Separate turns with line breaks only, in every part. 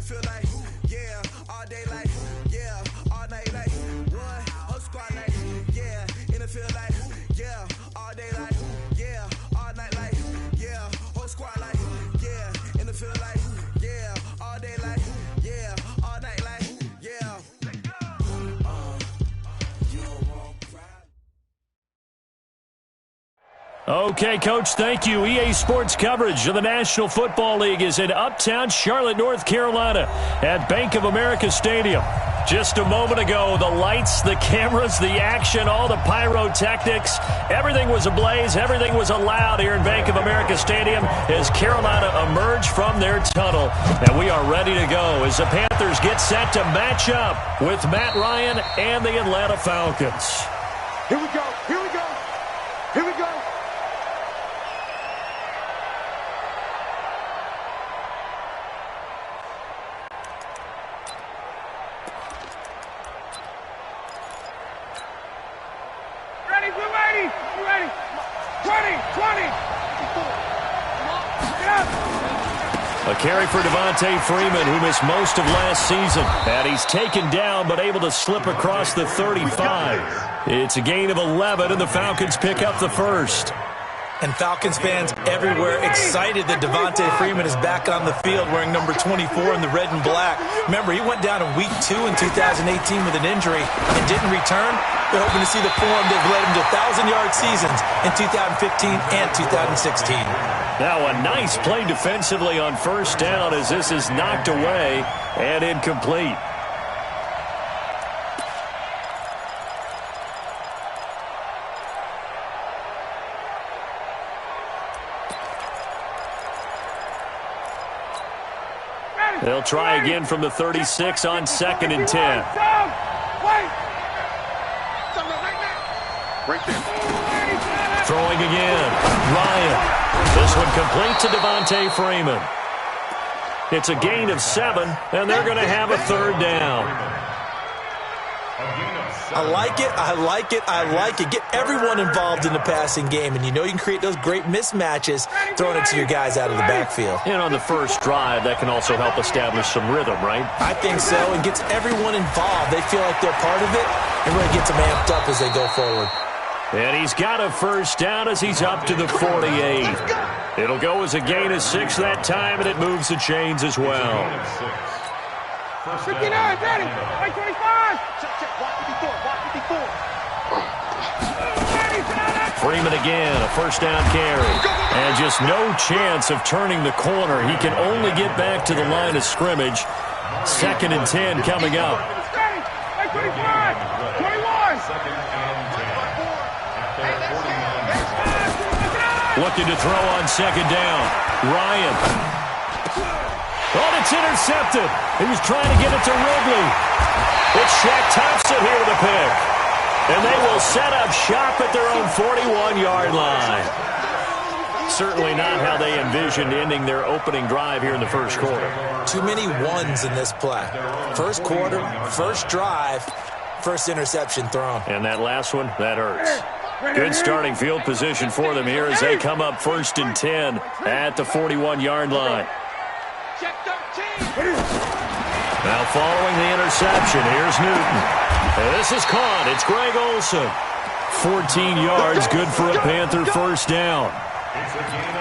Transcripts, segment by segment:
feel like, yeah, all day like, yeah, all night like, what? Whole squad like, yeah, in the field like, yeah, all day like, yeah, all night like, yeah, whole squad like, yeah, in the field like, yeah, all day like, yeah, all night like, yeah.
Okay, Coach, thank you. EA Sports coverage of the National Football League is in uptown Charlotte, North Carolina at Bank of America Stadium. Just a moment ago, the lights, the cameras, the action, all the pyrotechnics, everything was ablaze, everything was allowed here in Bank of America Stadium as Carolina emerged from their tunnel. And we are ready to go as the Panthers get set to match up with Matt Ryan and the Atlanta Falcons.
Here we go, here we go, here we go.
A carry for Devontae Freeman, who missed most of last season. And he's taken down, but able to slip across the 35. It's a gain of 11, and the Falcons pick up the first.
And Falcons fans everywhere excited that Devontae Freeman is back on the field wearing number 24 in the red and black. Remember, he went down in Week 2 in 2018 with an injury and didn't return. They're hoping to see the form that led him to 1,000-yard seasons in 2015 and 2016.
Now a nice play defensively on first down as this is knocked away and incomplete. They'll try again from the 36 on 2nd and 10. Throwing again. Ryan. This one complete to Devontae Freeman. It's a gain of 7, and they're going to have a third down.
I like it, I like it, I like it. Get everyone involved in the passing game, and you know you can create those great mismatches throwing it to your guys out of the backfield.
And on the first drive, that can also help establish some rhythm, right?
I think so, and gets everyone involved. They feel like they're part of it, and really gets them amped up as they go forward.
And he's got a first down as he's up to the 48. It'll go as a gain of 6 that time, and it moves the chains as well.
59, ready, 25.
Freeman again, a first down carry. And just no chance of turning the corner. He can only get back to the line of scrimmage. 2nd and 10 coming up. Looking to throw on 2nd down. Ryan. Oh, it's intercepted. He was trying to get it to Ridley. It's Shaq Thompson here with a pick. And they will set up shop at their own 41-yard line. Certainly not how they envisioned ending their opening drive here in the first quarter.
Too many ones in this play. First quarter, first drive, first interception thrown.
And that last one, that hurts. Good starting field position for them here as they come up 1st and 10 at the 41-yard line. Now following the interception, here's Newton. And this is caught. It's Greg Olsen. 14 yards, good for a Panther first down.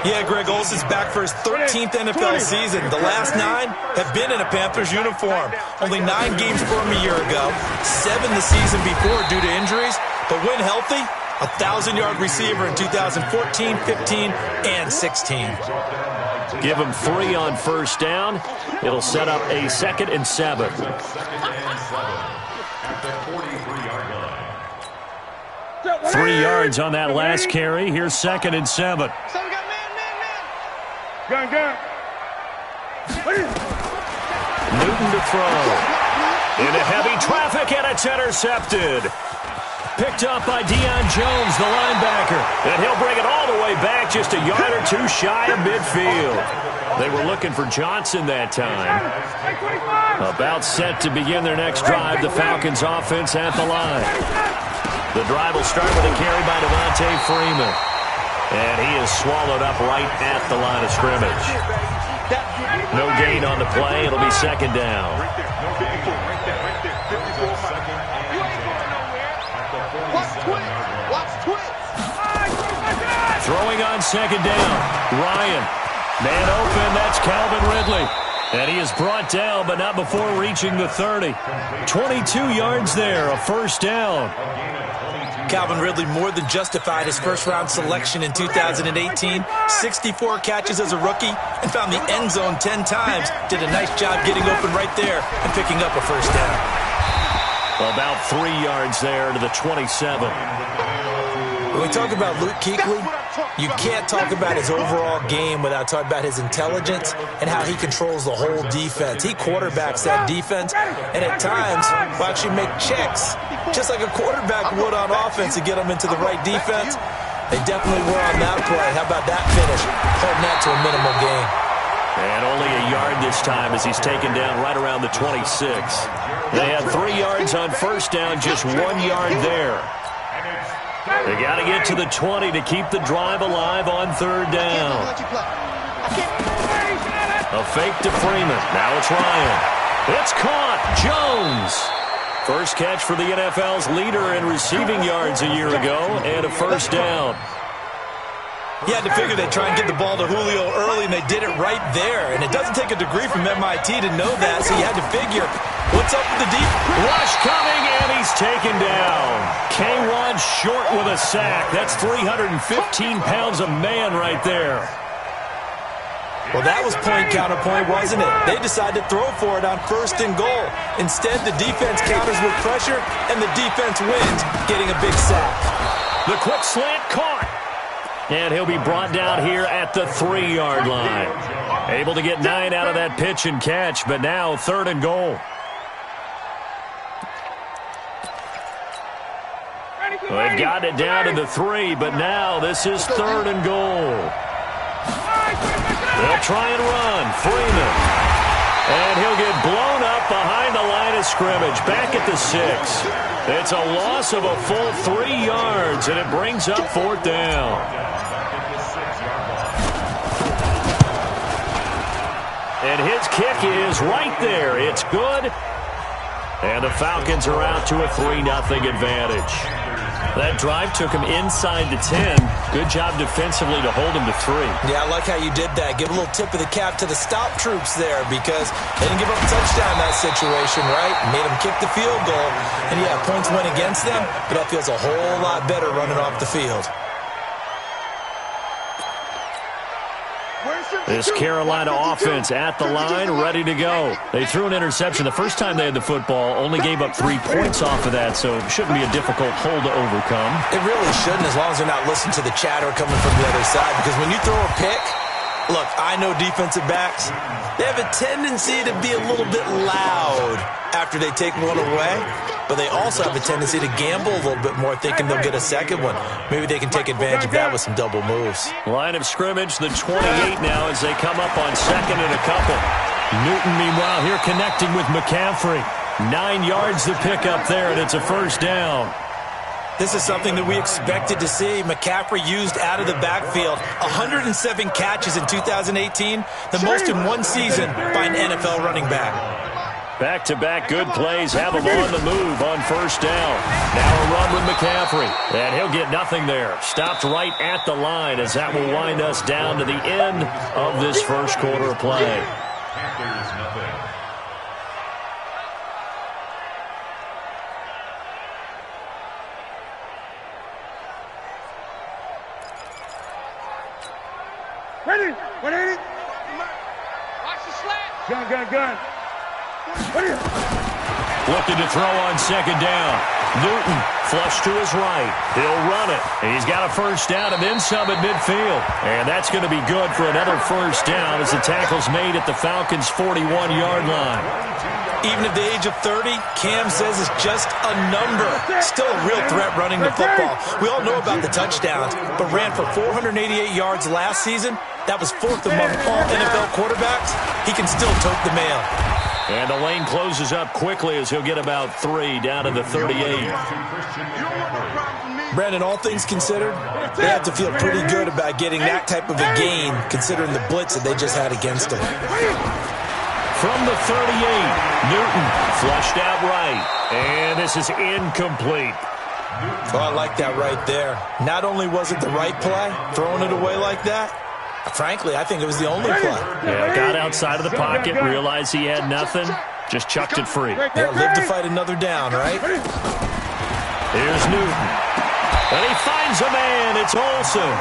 Yeah, Greg Olsen's back for his 13th NFL season. The last 9 have been in a Panthers uniform. Only 9 games for him a year ago, 7 the season before due to injuries. But when healthy, a 1,000-yard receiver in 2014, 15, and 16.
Give him 3 on first down. It'll set up a 2nd and 7. Three yards on that last carry. Here's 2nd and 7.
Gun.
Newton to throw. Into heavy traffic, and it's intercepted. Picked up by Deion Jones, the linebacker. And he'll bring it all the way back, just a yard or 2 shy of midfield. They were looking for Johnson that time. About set to begin their next drive, the Falcons offense at the line. The drive will start with a carry by Devontae Freeman. And he is swallowed up right at the line of scrimmage. No gain on the play. It'll be second down. Throwing on second down. Ryan. Man open. That's Calvin Ridley. And he is brought down, but not before reaching the 30. 22 yards there, a first down.
Calvin Ridley more than justified his first-round selection in 2018. 64 catches as a rookie and found the end zone 10 times. Did a nice job getting open right there and picking up a first down.
About 3 yards there to the 27.
When we talk about Luke Kuechly, you can't talk about his overall game without talking about his intelligence and how he controls the whole defense. He quarterbacks that defense, and at times will actually make checks, just like a quarterback would on offense to get them into the right defense. They definitely were on that play. How about that finish? Holding that to a minimal gain.
And only a yard this time as he's taken down right around the 26. They had 3 yards on first down, just 1 yard there. They got to get to the 20 to keep the drive alive on third down. A fake to Freeman. Now it's Ryan. It's caught. Jones. First catch for the NFL's leader in receiving yards a year ago, and a first down.
You had to figure they'd try and get the ball to Julio early, and they did it right there. And it doesn't take a degree from MIT to know that, so you had to figure, what's up with the deep?
Rush coming, and he's taken down. K1 short with a sack. That's 315 pounds a man right there.
Well, that was point counterpoint, wasn't it? They decided to throw for it on first and goal. Instead, the defense counters with pressure, and the defense wins, getting a big sack.
The quick slant caught. And he'll be brought down here at the 3 yard line. Able to get 9 out of that pitch and catch, but now third and goal. They've got it down to the 3, but now this is third and goal. They'll try and run. Freeman. And he'll get blown up behind the line of scrimmage. Back at the 6. It's a loss of a full 3 yards, and it brings up fourth down. And his kick is right there. It's good. And the Falcons are out to a 3-0 advantage. That drive took him inside the 10. Good job defensively to hold him to 3.
Yeah, I like how you did that. Give a little tip of the cap to the stop troops there because they didn't give up a touchdown in that situation, right? Made them kick the field goal. And, yeah, points went against them, but that feels a whole lot better running off the field.
This Carolina offense at the line, ready to go. They threw an interception the first time they had the football, only gave up 3 points off of that, so it shouldn't be a difficult hole to overcome.
It really shouldn't, as long as they're not listening to the chatter coming from the other side, because when you throw a pick, look, I know defensive backs, they have a tendency to be a little bit loud after they take one away, but they also have a tendency to gamble a little bit more, thinking they'll get a second one. Maybe they can take advantage of that with some double moves.
Line of scrimmage, the 28 now as they come up on second and a couple. Newton, meanwhile, here connecting with McCaffrey. 9 yards to pick up there, and it's a first down.
This is something that we expected to see. McCaffrey used out of the backfield. 107 catches in 2018, the most in one season by an NFL running back.
Back-to-back good plays have him on the move on first down. Now a run with McCaffrey, and he'll get nothing there. Stopped right at the line as that will wind us down to the end of this first quarter of play.
Ready? 180. Watch the slant. Gun.
Looking to throw on second down. Newton flush to his right. He'll run it. He's got a first down and then some at midfield. And that's going to be good for another first down as the tackle's made at the Falcons' 41-yard line.
Even at the age of 30, Cam says it's just a number. Still a real threat running the football. We all know about the touchdowns, but ran for 488 yards last season. That was 4th among all NFL quarterbacks. He can still tote the mail.
And the lane closes up quickly as he'll get about 3 down to the 38.
Brandon, all things considered, they have to feel pretty good about getting that type of a gain considering the blitz that they just had against them.
From the 38, Newton flushed out right. And this is incomplete.
Oh, I like that right there. Not only was it the right play, throwing it away like that, frankly, I think it was the only play.
Yeah, got outside of the pocket, realized he had nothing, just chucked it free.
Yeah, live to fight another down, right?
Here's Newton. And he finds a man. It's Olsen.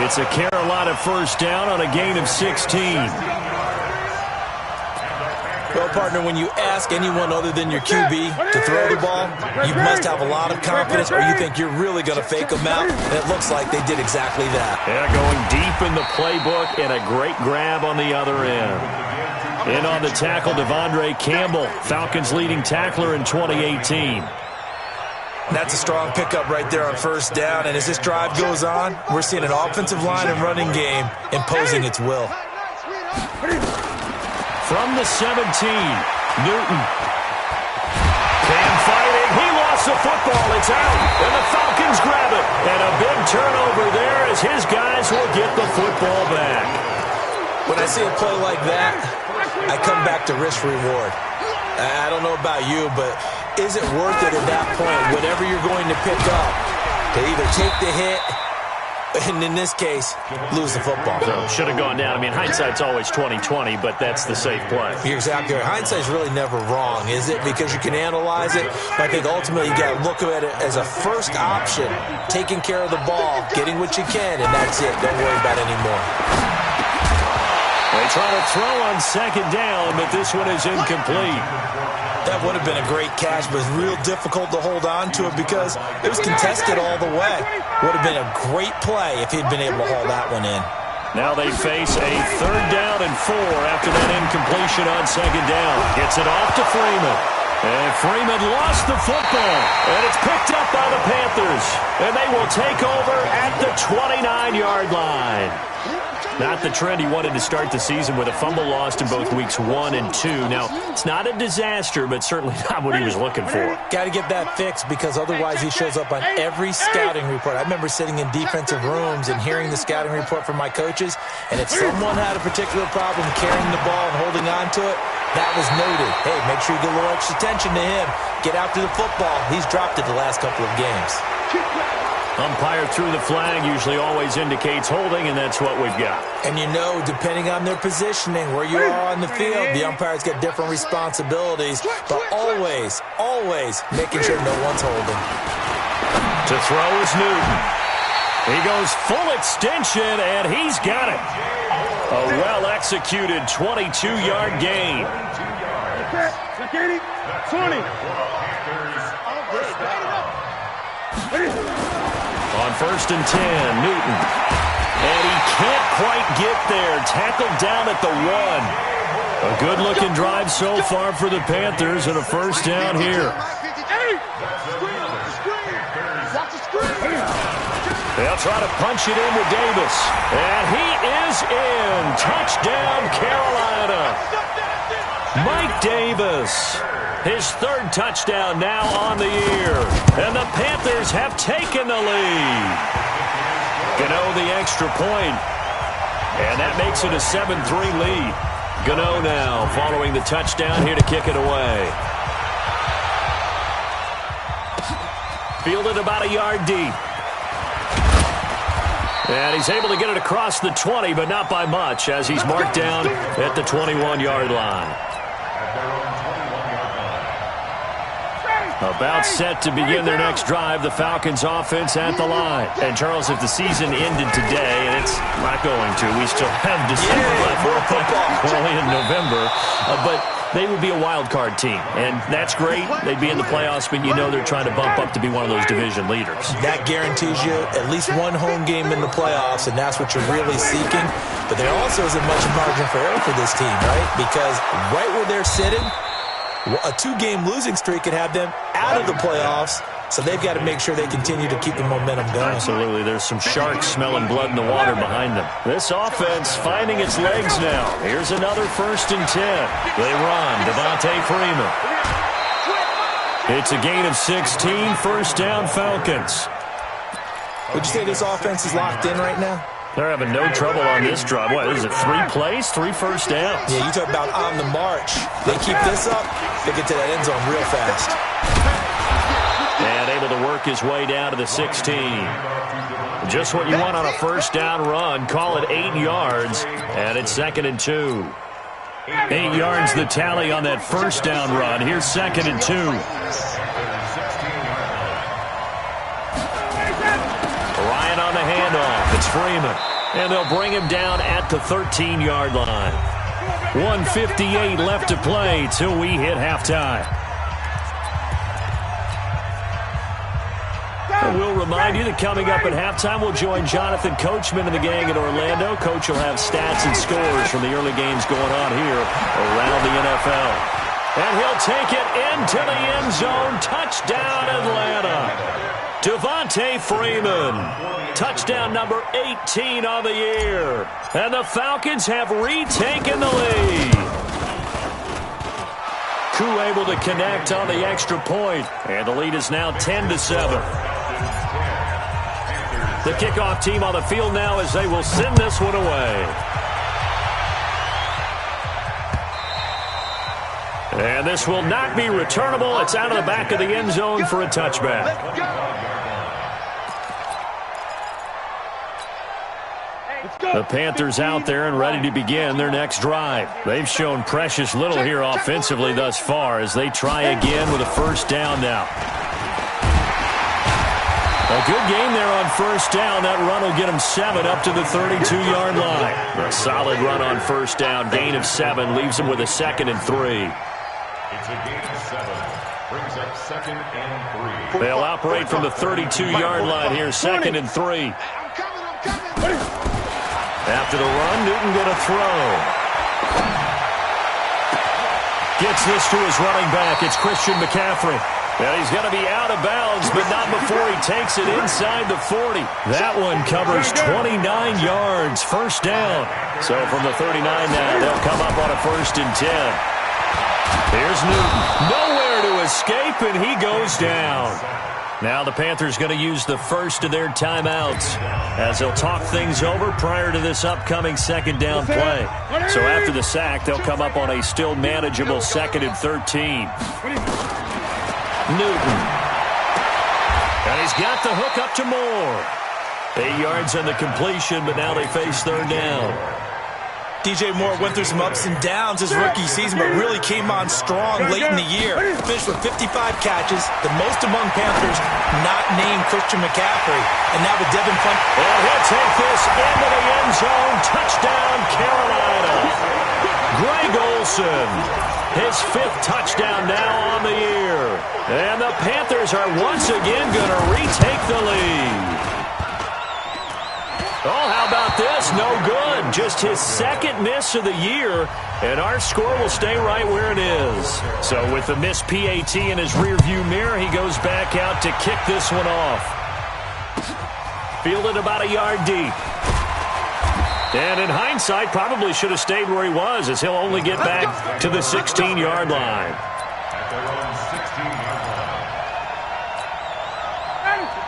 It's a Carolina first down on a gain of 16.
Well, partner, when you ask anyone other than your QB to throw the ball, you must have a lot of confidence or you think you're really going to fake them out. And it looks like they did exactly that.
Yeah, going deep in the playbook and a great grab on the other end. In on the tackle, Devondre Campbell, Falcons leading tackler in 2018.
That's a strong pickup right there on first down. And as this drive goes on, we're seeing an offensive line and running game imposing its will.
From the 17, Newton. Cam fighting. He lost the football. It's out. And the Falcons grab it. And a big turnover there as his guys will get the football back.
When I see a play like that, I come back to risk reward. I don't know about you, but is it worth it at that point, whatever you're going to pick up, to either take the hit and in this case, lose the football?
So should have gone down. I mean, hindsight's always 20/20, but that's the safe play.
You're exactly right. Hindsight's really never wrong, is it? Because you can analyze it, but I think ultimately you got to look at it as a first option, taking care of the ball, getting what you can, and that's it. Don't worry about it anymore.
They try to throw on second down, but this one is incomplete.
That would have been a great catch, but it's real difficult to hold on to it because it was contested all the way. Would have been a great play if he'd been able to haul that one in.
Now they face a 3rd down and 4 after that incompletion on second down. Gets it off to Freeman. And Freeman lost the football. And it's picked up by the Panthers. And they will take over at the 29-yard line. Not the trend he wanted to start the season with a fumble lost in both weeks 1 and 2. Now, it's not a disaster, but certainly not what he was looking for.
Got to get that fixed because otherwise he shows up on every scouting report. I remember sitting in defensive rooms and hearing the scouting report from my coaches, and if someone had a particular problem carrying the ball and holding on to it, that was noted. Hey, make sure you get a little extra attention to him. Get after the football. He's dropped it the last couple of games.
Umpire threw the flag, usually always indicates holding, and that's what we've got.
And you know, depending on their positioning, where you are on the field, the umpire's got different responsibilities, but always, always making sure no one's holding.
To throw is Newton. He goes full extension, and he's got it. A well-executed 22-yard gain.
20.
On 1st and 10, Newton. And he can't quite get there. Tackled down at the 1. A good-looking drive so far for the Panthers and a first down here. They'll try to punch it in with Davis. And he is in. Touchdown, Carolina. Mike Davis. His 3rd touchdown now on the year. And the Panthers have taken the lead. Gano the extra point. And that makes it a 7-3 lead. Gano now following the touchdown here to kick it away. Fielded about a yard deep. And he's able to get it across the 20, but not by much as he's marked down at the 21-yard line. About set to begin their next drive, the Falcons offense at the line. And, Charles, if the season ended today, and it's not going to, we still have December left. We're only in November. But they would be a wild card team, and that's great. They'd be in the playoffs, but you know they're trying to bump up to be one of those division leaders.
That guarantees you at least one home game in the playoffs, and that's what you're really seeking. But there also isn't much margin for error for this team, right? Because right where they're sitting, a 2-game losing streak could have them out of the playoffs So they've got to make sure they continue to keep the momentum going.
Absolutely. There's some sharks smelling blood in the water behind them. This offense finding its legs now. Here's another 1st and 10. They run. Devontae Freeman. It's a gain of 16. First down, Falcons.
Would you say this offense is locked in right now?
They're having no trouble on this drive. What is it, 3 plays, 3 first downs?
Yeah, you talk about on the march. They keep this up, they get to that end zone real fast.
And able to work his way down to the 16. Just what you want on a first down run. Call it 8 yards, and it's 2nd and 2. 8 yards the tally on that first down run. Here's 2nd and 2. Ryan on the handoff. It's Freeman. And they'll bring him down at the 13-yard line. 1:58 left to play till we hit halftime. And we'll remind you that coming up at halftime, we'll join Jonathan Coachman and the gang in Orlando. Coach will have stats and scores from the early games going on here around the NFL. And he'll take it into the end zone. Touchdown, Atlanta. Devontae Freeman. Touchdown number 18 on the year. And the Falcons have retaken the lead. Koo able to connect on the extra point. And the lead is now 10-7. The kickoff team on the field now as they will send this one away. And this will not be returnable. It's out of the back of the end zone for a touchback. The Panthers out there and ready to begin their next drive. They've shown precious little here offensively thus far as they try again with a first down now. A good game there on first down. That run will get them 7 up to the 32-yard line. A solid run on first down. Gain of 7 leaves them with a 2nd and 3.
It's a gain of 7. Brings up 2nd and 3.
They'll operate from the 32-yard line here. 2nd and 3. After the run, Newton going to throw. Gets this to his running back. It's Christian McCaffrey. Well, he's going to be out of bounds, but not before he takes it inside the 40. That one covers 29 yards. First down. So from the 39 now, they'll come up on a 1st and 10. Here's Newton. Nowhere to escape, and he goes down. Now the Panthers going to use the first of their timeouts as they'll talk things over prior to this upcoming 2nd down play. So after the sack, they'll come up on a still manageable 2nd and 13. Newton. And he's got the hook up to Moore. 8 yards on the completion, but now they face 3rd down.
DJ Moore went through some ups and downs his rookie season, but really came on strong late in the year. Finished with 55 catches, the most among Panthers not named Christian McCaffrey. And now with Devin Funk.
And he'll take this into the end zone. Touchdown, Carolina. Greg Olsen. His 5th touchdown now on the year. And the Panthers are once again going to retake the lead. Oh, how about this? No good. Just his 2nd miss of the year, and our score will stay right where it is. So with the missed PAT in his rearview mirror, he goes back out to kick this one off. Fielded about a yard deep. And in hindsight, probably should have stayed where he was, as he'll only get back to the 16-yard line.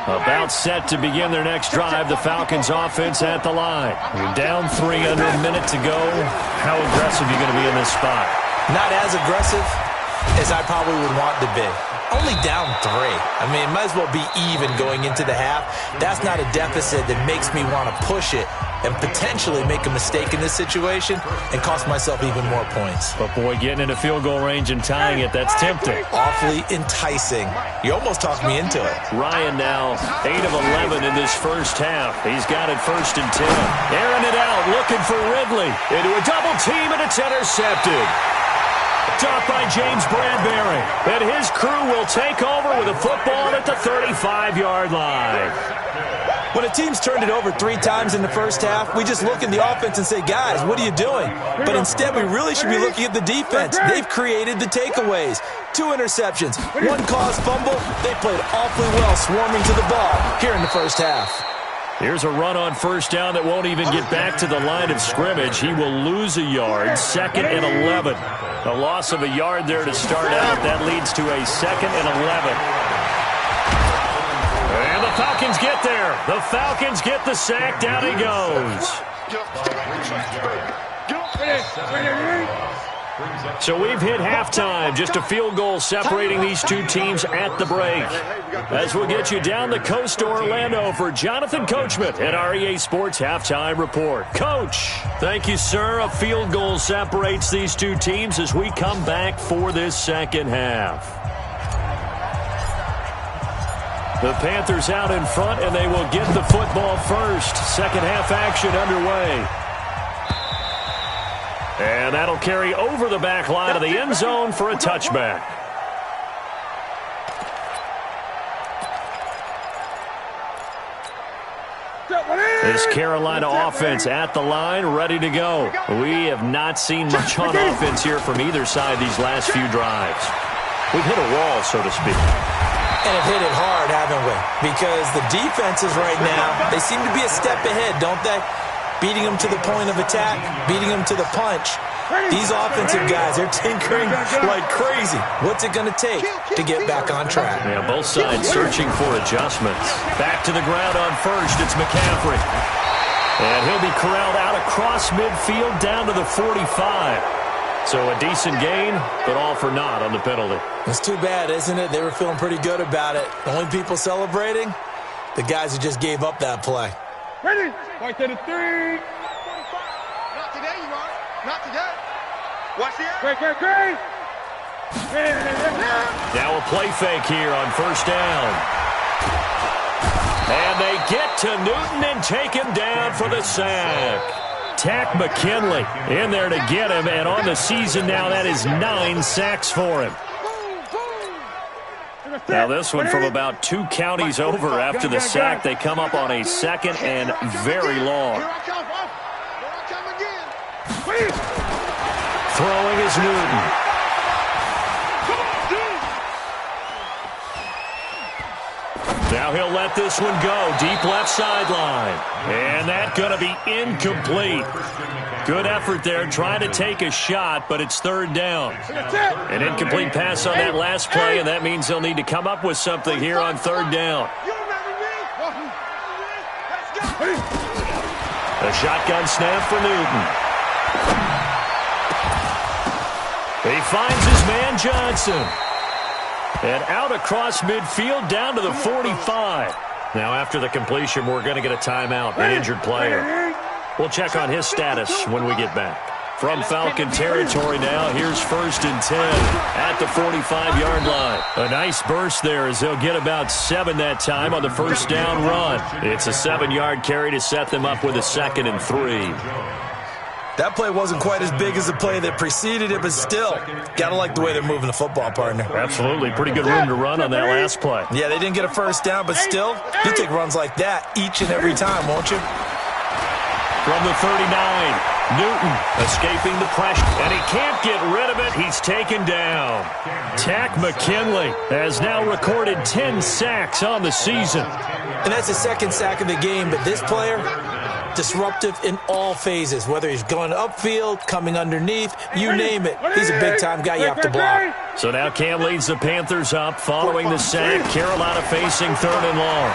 About set to begin their next drive, the Falcons offense at the line. We're down 3 under a minute to go. How aggressive are you going to be in this spot?
Not as aggressive as I probably would want to be. Only down 3. I mean, it might as well be even going into the half. That's not a deficit that makes me want to push it and potentially make a mistake in this situation and cost myself even more points.
But, boy, getting into field goal range and tying it, that's tempting.
Awfully enticing. You almost talked me into it.
Ryan now 8 of 11 in this first half. He's got it 1st and 10. Airing it out, looking for Ridley. Into a double team, and it's intercepted. Dropped by James Bradbury. And his crew will take over with a football at the 35-yard line.
When a team's turned it over 3 times in the first half, we just look at the offense and say, guys, what are you doing? But instead, we really should be looking at the defense. They've created the takeaways. 2 interceptions, 1 caused fumble. They played awfully well swarming to the ball here in the first half.
Here's a run on first down that won't even get back to the line of scrimmage. He will lose a yard, 2nd and 11. A loss of a yard there to start out. That leads to a 2nd and 11. And the Falcons get there. The Falcons get the sack. Down he goes. So we've hit halftime. Just a field goal separating these 2 teams at the break. As we'll get you down the coast to Orlando for Jonathan Coachman at our EA Sports Halftime Report. Coach, thank you, sir. A field goal separates these 2 teams as we come back for this second half. The Panthers out in front, and they will get the football first. Second half action underway. And that'll carry over the back line of the end zone for a touchback. This Carolina offense at the line, ready to go. We have not seen much on offense here from either side these last few drives. We've hit a wall, so to speak.
And have hit it hard, haven't we? Because the defenses right now, they seem to be a step ahead, don't they? Beating them to the point of attack, beating them to the punch. These offensive guys, they're tinkering like crazy. What's it going to take to get back on track?
Yeah, both sides searching for adjustments. Back to the ground on first, it's McCaffrey. And he'll be corralled out across midfield down to the 45. So a decent gain, but all for naught on the penalty.
It's too bad, isn't it? They were feeling pretty good about it. The only people celebrating, the guys who just gave up that play.
Ready? Right to the 3.
Not today, you are. Not today. Watch the
Great.
Now a play fake here on first down. And they get to Newton and take him down for the sack. Tack McKinley in there to get him, and on the season now, that is 9 sacks for him. Now this one from about 2 counties over after the sack. They come up on a 2nd and very long. Throwing is Newton. Now he'll let this one go. Deep left sideline. And that's going to be incomplete. Good effort there, trying to take a shot, but it's 3rd down. An incomplete pass on that last play, and that means they'll need to come up with something here on 3rd down. A shotgun snap for Newton. He finds his man Johnson. And out across midfield down to the 45. Now after the completion, we're going to get a timeout, an injured player. We'll check on his status when we get back. From Falcon territory now, here's 1st and 10 at the 45-yard line. A nice burst there as they'll get about 7 that time on the first down run. It's a 7-yard carry to set them up with a 2nd and 3.
That play wasn't quite as big as the play that preceded it, but still, gotta like the way they're moving the football, partner.
Absolutely. Pretty good room to run on that last play.
Yeah, they didn't get a first down, but still, you take runs like that each and every time, won't you?
From the 39, Newton escaping the pressure, and he can't get rid of it. He's taken down. Tack McKinley has now recorded 10 sacks on the season.
And that's the 2nd sack of the game, but this player, disruptive in all phases, whether he's going upfield, coming underneath, you name it. He's a big-time guy you have to block.
So now Cam leads the Panthers up following the sack. Carolina facing 3rd and long.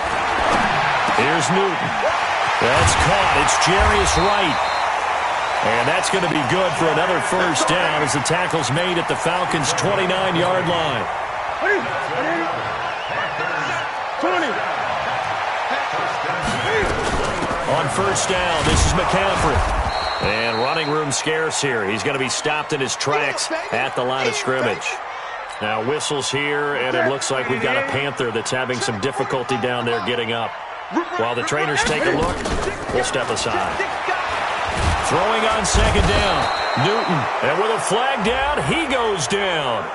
Here's Newton. That's caught. It's Jarius Wright. And that's going to be good for another first down as the tackle's made at the Falcons' 29-yard line.
20.
On first down, this is McCaffrey. And running room scarce here. He's going to be stopped in his tracks at the line of scrimmage. Now whistles here, and it looks like we've got a Panther that's having some difficulty down there getting up. While the trainers take a look, we'll step aside. Throwing on 2nd down, Newton. And with a flag down, he goes down.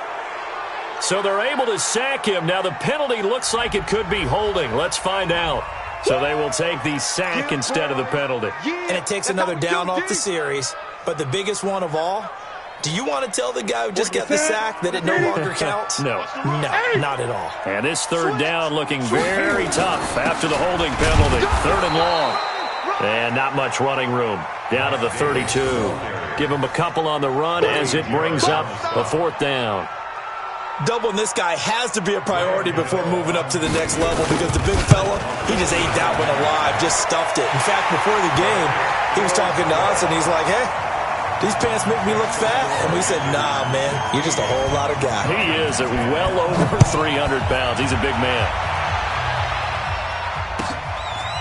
So they're able to sack him. Now the penalty looks like it could be holding. Let's find out. So they will take the sack instead of the penalty.
And it takes another down off the series. But the biggest one of all, do you want to tell the guy who just got the sack that it no longer counts?
No.
No, not at all.
And this third down looking very tough after the holding penalty. 3rd and long. And not much running room. Down to the 32. Give him a couple on the run as it brings up a 4th down.
Doubling this guy has to be a priority before moving up to the next level because the big fella, he just ate that one alive, just stuffed it. In fact, before the game, he was talking to us, and he's like, hey, these pants make me look fat. And we said, nah, man, you're just a whole lot of guy.
He is at well over 300 pounds. He's a big man.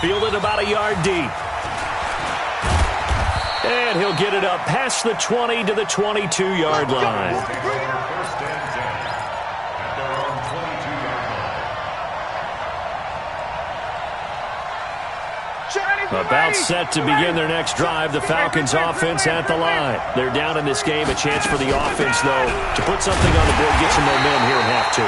Fielded about a yard deep. And he'll get it up past the 20 to the 22-yard line. About set to begin their next drive, the Falcons offense at the line. They're down in this game. A chance for the offense, though, to put something on the board, get some momentum here in half 2.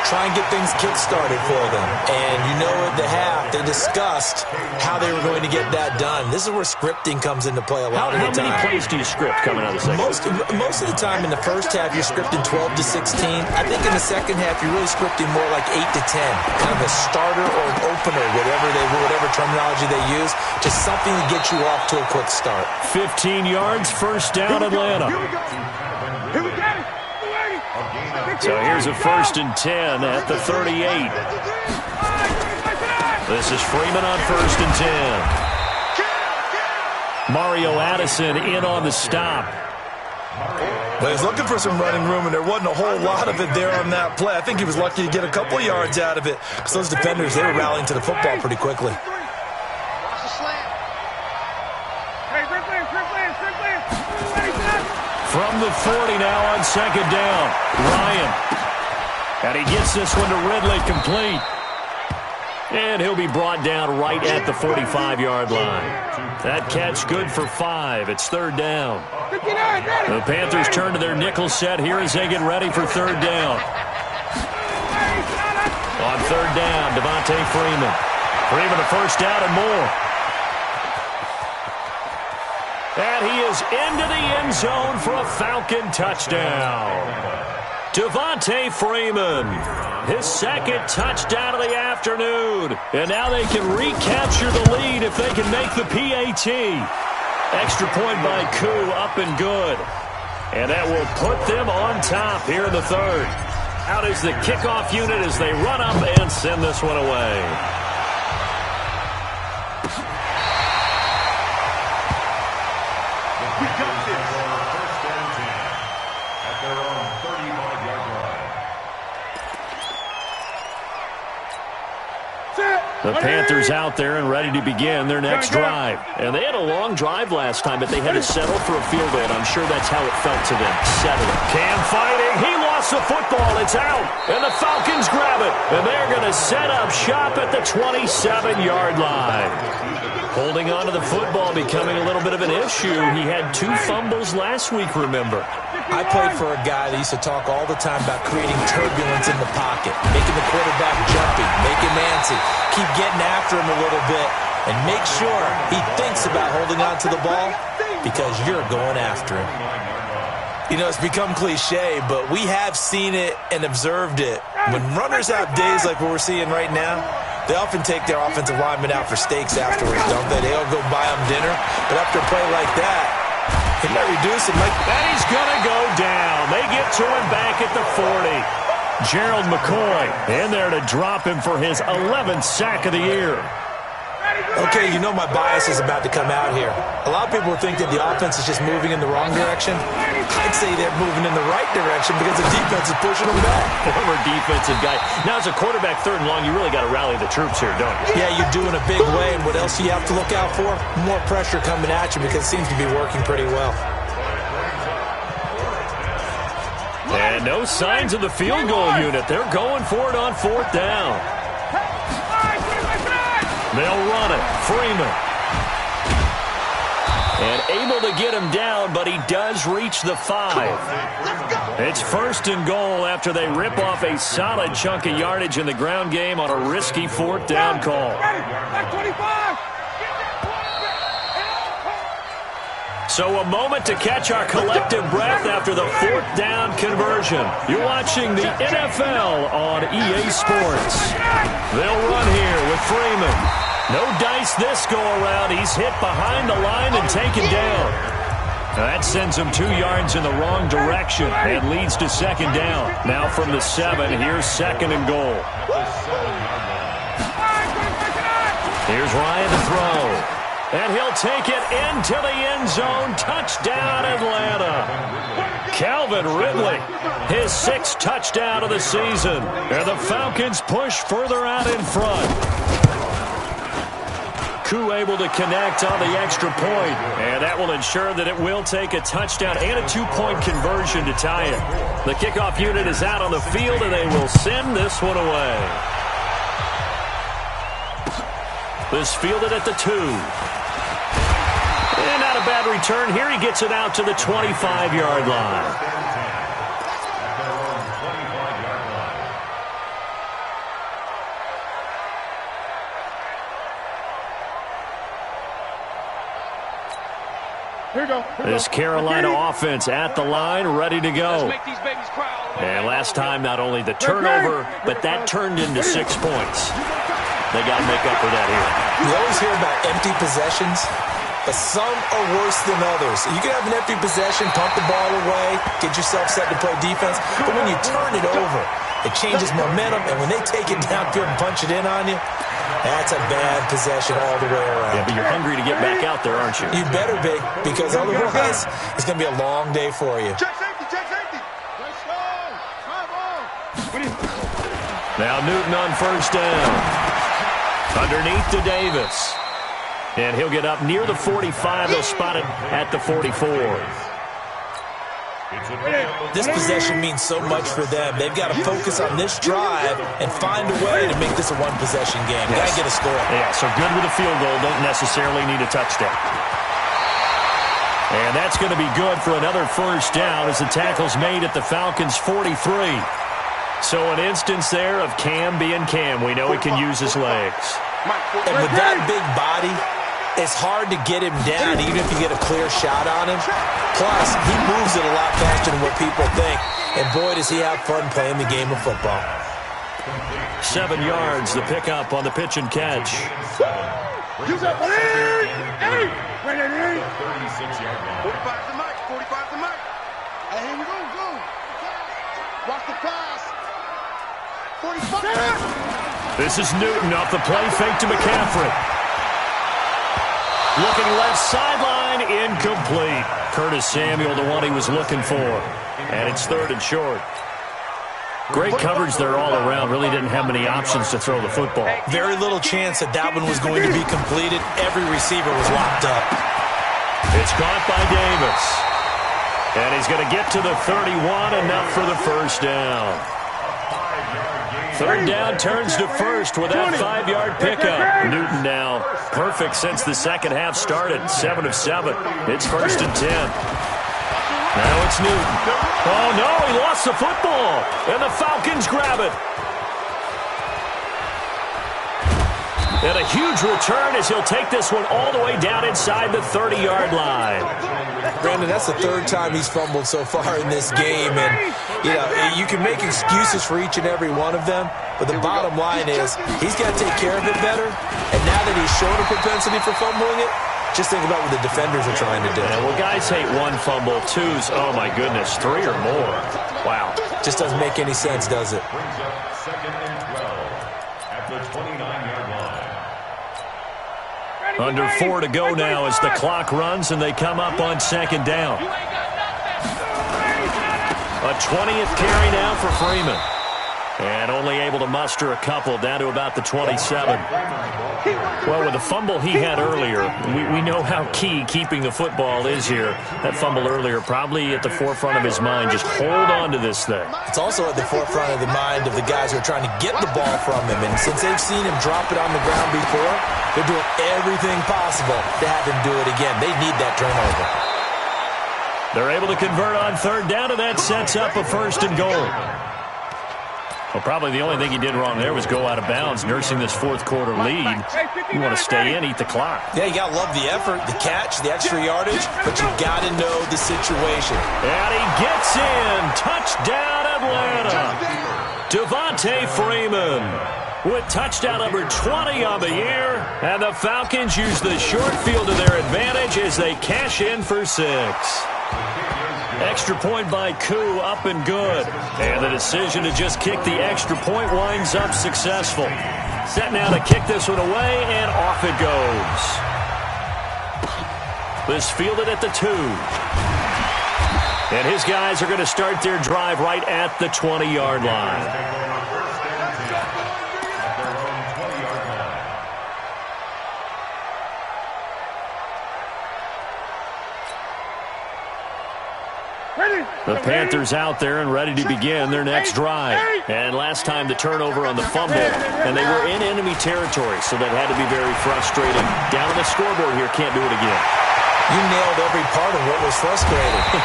Try and get things kick-started for them. And you know at the half, they discussed how they were going to get that done. This is where scripting comes into play a lot of the time.
How many plays do you script coming out of the second?
Most of the time in the first half, you're scripting 12 to 16. I think in the second half, you're really scripting more like 8 to 10. Kind of a starter or an opener, whatever terminology they use. Just something to get you off to a quick start.
15 yards, 1st down, Atlanta.
Here we go.
So here's a 1st and 10 at the 38. This is Freeman on 1st and 10. Mario Addison in on the stop.
Well, he's looking for some running room, and there wasn't a whole lot of it there on that play. I think he was lucky to get a couple yards out of it because those defenders, they were rallying to the football pretty quickly.
From the 40 now on 2nd down. Ryan. And he gets this one to Ridley complete. And he'll be brought down right at the 45-yard line. That catch good for 5. It's 3rd down. The Panthers turn to their nickel set here as they get ready for 3rd down. On 3rd down, Devontae Freeman. Freeman a 1st down and more. And he is into the end zone for a Falcon touchdown. Devontae Freeman, his 2nd touchdown of the afternoon. And now they can recapture the lead if they can make the PAT. Extra point by Koo, up and good. And that will put them on top here in the 3rd. Out is the kickoff unit as they run up and send this one away. The Panthers out there and ready to begin their next drive. And they had a long drive last time, but they had to settle for a field goal, and I'm sure that's how it felt to them. Settling. Cam fighting. He lost the football. It's out. And the Falcons grab it. And they're going to set up shop at the 27-yard line. Holding on to the football becoming a little bit of an issue. He had 2 fumbles last week, remember.
I played for a guy that used to talk all the time about creating turbulence in the pocket, making the quarterback jumpy, make him antsy, keep getting after him a little bit, and make sure he thinks about holding on to the ball because you're going after him. You know, it's become cliche, but we have seen it and observed it. When runners have days like what we're seeing right now, they often take their offensive linemen out for steaks afterwards, don't they? They'll go buy them dinner, but after a play like that, he might reduce it.
And he's going to go down. They get to him back at the 40. Gerald McCoy in there to drop him for his 11th sack of the year.
Okay, you know my bias is about to come out here. A lot of people think that the offense is just moving in the wrong direction. I'd say they're moving in the right direction because the defense is pushing them back.
Former defensive guy. Now, as a quarterback, 3rd and long, you really got to rally the troops here, don't you?
Yeah, you're doing a big way, and what else do you have to look out for? More pressure coming at you because it seems to be working pretty well.
And no signs of the field goal unit. They're going for it on 4th down. They'll run it. Freeman. And able to get him down, but he does reach the 5. It's 1st and goal after they rip off a solid chunk of yardage in the ground game on a risky 4th down call. So a moment to catch our collective breath after the 4th down conversion. You're watching the NFL on EA Sports. They'll run here with Freeman. No dice this go-around. He's hit behind the line and taken down. That sends him 2 yards in the wrong direction and leads to 2nd down. Now from the 7, here's 2nd and goal. Here's Ryan to throw. And he'll take it into the end zone. Touchdown, Atlanta. Calvin Ridley, his 6th touchdown of the season. And the Falcons push further out in front. Koo able to connect on the extra point. And that will ensure that it will take a touchdown and a 2-point conversion to tie it. The kickoff unit is out on the field, and they will send this one away. This fielded at the 2. And not a bad return. Here he gets it out to the 25-yard line. This Carolina offense at the line, ready to go. And last time, not only the turnover, but that turned into 6 points. They got to make up for that here.
You always hear about empty possessions, but some are worse than others. You can have an empty possession, pump the ball away, get yourself set to play defense, but when you turn it over, it changes momentum, and when they take it downfield and punch it in on you, that's a bad possession all the way around.
Yeah, but you're hungry to get back out there, aren't you?
You better be, because otherwise it's going to be a long day for you.
Check safety, check safety. Let's go. Come on.
Now Newton on 1st down. Underneath to Davis. And he'll get up near the 45. They'll spot it at the 44.
This possession means so much for them. They've got to focus on this drive and find a way to make this a one-possession game. Got to get a score.
Yeah, so good with a field goal. Don't necessarily need a touchdown. And that's going to be good for another 1st down as the tackle's made at the Falcons' 43. So an instance there of Cam being Cam. We know he can use his legs.
And with that big body, it's hard to get him down even if you get a clear shot on him. Plus, he moves it a lot faster than what people think. And boy, does he have fun playing the game of football.
7 yards, the pickup on the pitch and catch.
Use that 36-yard line. 45 to Mike, 45 to Mike. Hey, here we go, go. Watch the pass. 45.
This is Newton off the play fake to McCaffrey. Looking left sideline, incomplete. Curtis Samuel, the one he was looking for. And it's 3rd and short. Great coverage there all around. Really didn't have many options to throw the football.
Very little chance that that one was going to be completed. Every receiver was locked up.
It's caught by Davis. And he's going to get to the 31, enough for the 1st down. 3rd down turns to 1st with that 5-yard pickup. Newton now perfect since the second half started. 7 of 7. It's 1st and 10. Now it's Newton. Oh, no, he lost the football. And the Falcons grab it. And a huge return as he'll take this one all the way down inside the 30-yard line.
Brandon, that's the 3rd time he's fumbled so far in this game. And, you know, you can make excuses for each and every one of them, but the bottom line is he's got to take care of it better. And now that he's shown a propensity for fumbling it, just think about what the defenders are trying to do.
Yeah, well, guys hate 1 fumble, 2's, oh, my goodness, 3 or more. Wow.
Just doesn't make any sense, does it?
Brings up 2nd and 12 at the 29-yard line.
Under 4 to go now as the clock runs and they come up on 2nd down. A 20th carry now for Freeman. And only able to muster a couple down to about the 27. Well, with the fumble he had earlier, we know how key keeping the football is here. That fumble earlier probably at the forefront of his mind. Just hold on to this thing.
It's also at the forefront of the mind of the guys who are trying to get the ball from him. And since they've seen him drop it on the ground before, they're doing everything possible to have him do it again. They need that turnover.
They're able to convert on third down, and that sets up a 1st and goal. Well, probably the only thing he did wrong there was go out of bounds, nursing this fourth-quarter lead. You want to stay in, eat the clock.
Yeah, you got to love the effort, the catch, the extra yardage, but you got to know the situation.
And he gets in. Touchdown, Atlanta. Devontae Freeman with touchdown number 20 on the year. And the Falcons use the short field to their advantage as they cash in for 6. Extra point by Koo, up and good. And the decision to just kick the extra point winds up successful. Set now to kick this one away, and off it goes. This fielded at the 2. And his guys are going to start their drive right at the 20-yard line. The Panthers out there and ready to begin their next drive. And last time the turnover on the fumble, and they were in enemy territory, so that had to be very frustrating. Down on the scoreboard here, can't do it again.
You nailed every part of what was frustrating.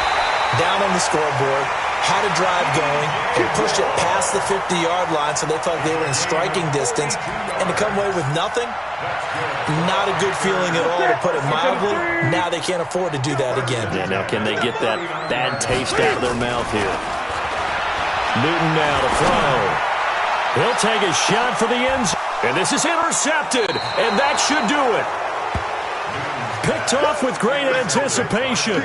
Down on the scoreboard, had a drive going, and pushed it past the 50-yard line so they thought they were in striking distance, and to come away with nothing, not a good feeling at all, to put it mildly. Now they can't afford to do that again.
Yeah, now can they get that bad taste out of their mouth here? Newton now to throw. He'll take a shot for the end zone. And this is intercepted, and that should do it. Picked off with great anticipation.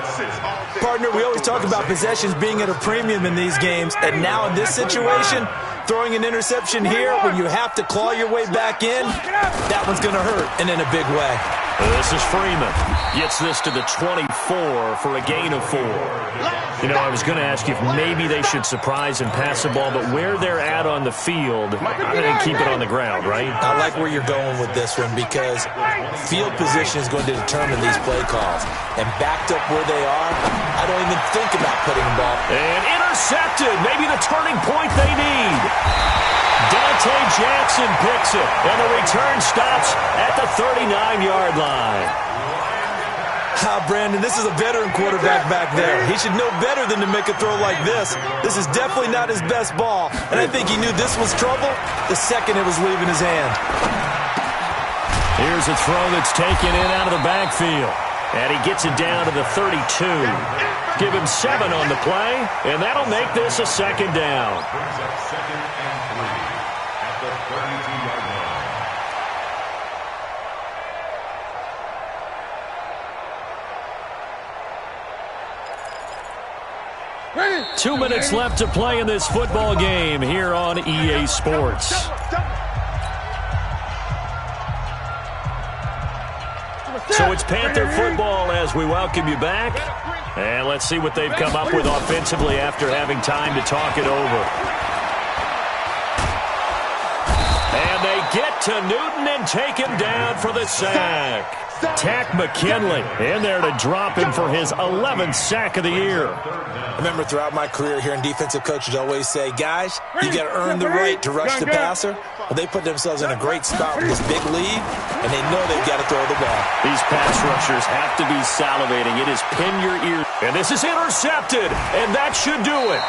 Partner, we always talk about possessions being at a premium in these games, and now in this situation, throwing an interception here when you have to claw your way back in, that one's going to hurt, and in a big way.
This is Freeman. Gets this to the 24 for a gain of 4. You know, I was going to ask you if maybe they should surprise and pass the ball, but where they're at on the field, I'm going to keep it on the ground, right?
I like where you're going with this one because field position is going to determine these play calls. And backed up where they are, I don't even think about putting the ball.
And intercepted. Maybe the turning point they need. Dante Jackson picks it, and the return stops at the 39-yard line.
Brandon, this is a veteran quarterback back there. He should know better than to make a throw like this. This is definitely not his best ball, and I think he knew this was trouble the second it was leaving his hand.
Here's a throw that's taken in out of the backfield, and he gets it down to the 32. Give him 7 on the play, and that'll make this a 2nd down.
Brings up 2nd and 3 at the 32-yard line.
2 minutes left to play in this football game here on EA Sports. So it's Panther football as we welcome you back. And let's see what they've come up with offensively after having time to talk it over. And they get to Newton and take him down for the sack. Tack McKinley in there to drop him for his 11th sack of the year.
I remember throughout my career hearing defensive coaches always say, guys, you got to earn the right to rush the passer. Well, they put themselves in a great spot with this big lead, and they know they've got to throw the ball.
These pass rushers have to be salivating. It is pin your ear. And this is intercepted, and that should do it.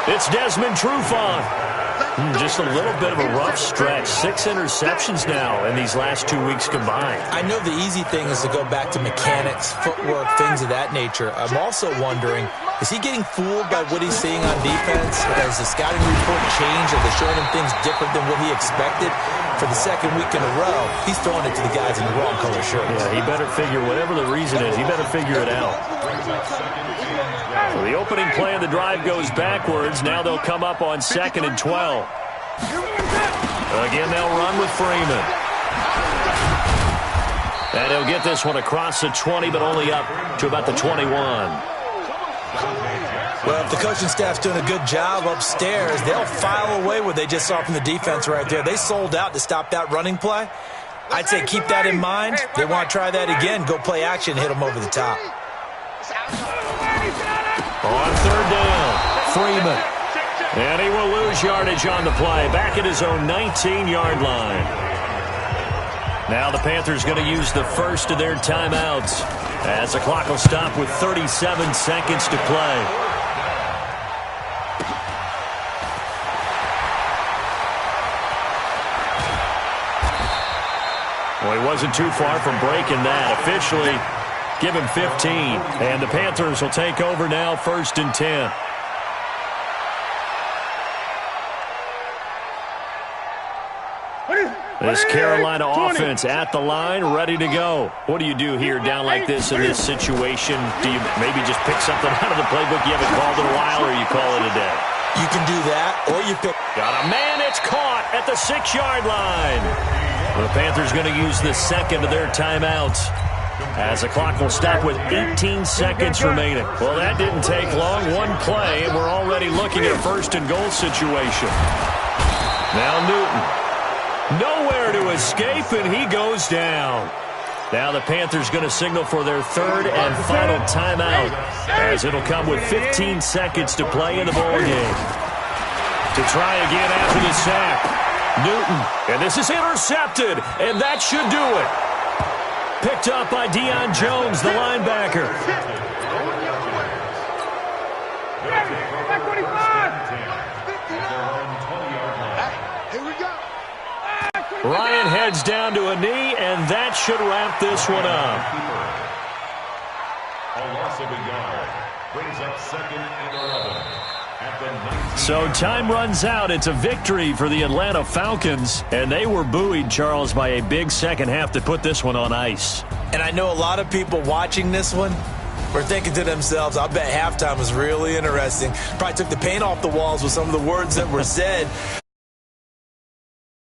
It's Desmond Trufant. Just a little bit of a rough stretch. 6 interceptions now in these last 2 weeks combined.
I know the easy thing is to go back to mechanics, footwork, things of that nature. I'm also wondering, is he getting fooled by what he's seeing on defense? Has the scouting report changed? Are they showing him things different than what he expected? For the 2nd week in a row, he's throwing it to the guys in the wrong color shirts.
Yeah, he better figure, whatever the reason is, he better figure it out. So the opening play of the drive goes backwards. Now they'll come up on 2nd and 12. Again, they'll run with Freeman. And he'll get this one across the 20, but only up to about the 21.
Well, if the coaching staff's doing a good job upstairs, they'll file away what they just saw from the defense right there. They sold out to stop that running play. I'd say keep that in mind. They want to try that again. Go play action, hit them over the top.
On third down, Freeman. And he will lose yardage on the play. Back at his own 19-yard line. Now the Panthers going to use the first of their timeouts as the clock will stop with 37 seconds to play. Well, he wasn't too far from breaking that. Officially, give him 15. And the Panthers will take over now, 1st and 10. This Carolina offense at the line, ready to go. What do you do here down like this in this situation? Do you maybe just pick something out of the playbook you haven't called in a while, or you call it a day?
You can do that, or you pick.
Got a man, it's caught at the 6-yard line. The Panthers going to use the second of their timeouts as the clock will stop with 18 seconds remaining. Well, that didn't take long. One play, and we're already looking at a 1st and goal situation. Now Newton. Nowhere to escape, and he goes down. Now the Panthers going to signal for their 3rd and final timeout, as it'll come with 15 seconds to play in the ball game. To try again after the sack, Newton, and this is intercepted, and that should do it. Picked up by Deion Jones, the linebacker.
Here we go.
Ryan heads down to a knee, and that should wrap this one up.
A loss of a yard brings up 2nd and 11 at the 19.
So time runs out. It's a victory for the Atlanta Falcons, and they were buoyed, Charles, by a big second half that put this one on ice.
And I know a lot of people watching this one were thinking to themselves, I bet halftime was really interesting. Probably took the paint off the walls with some of the words that were said.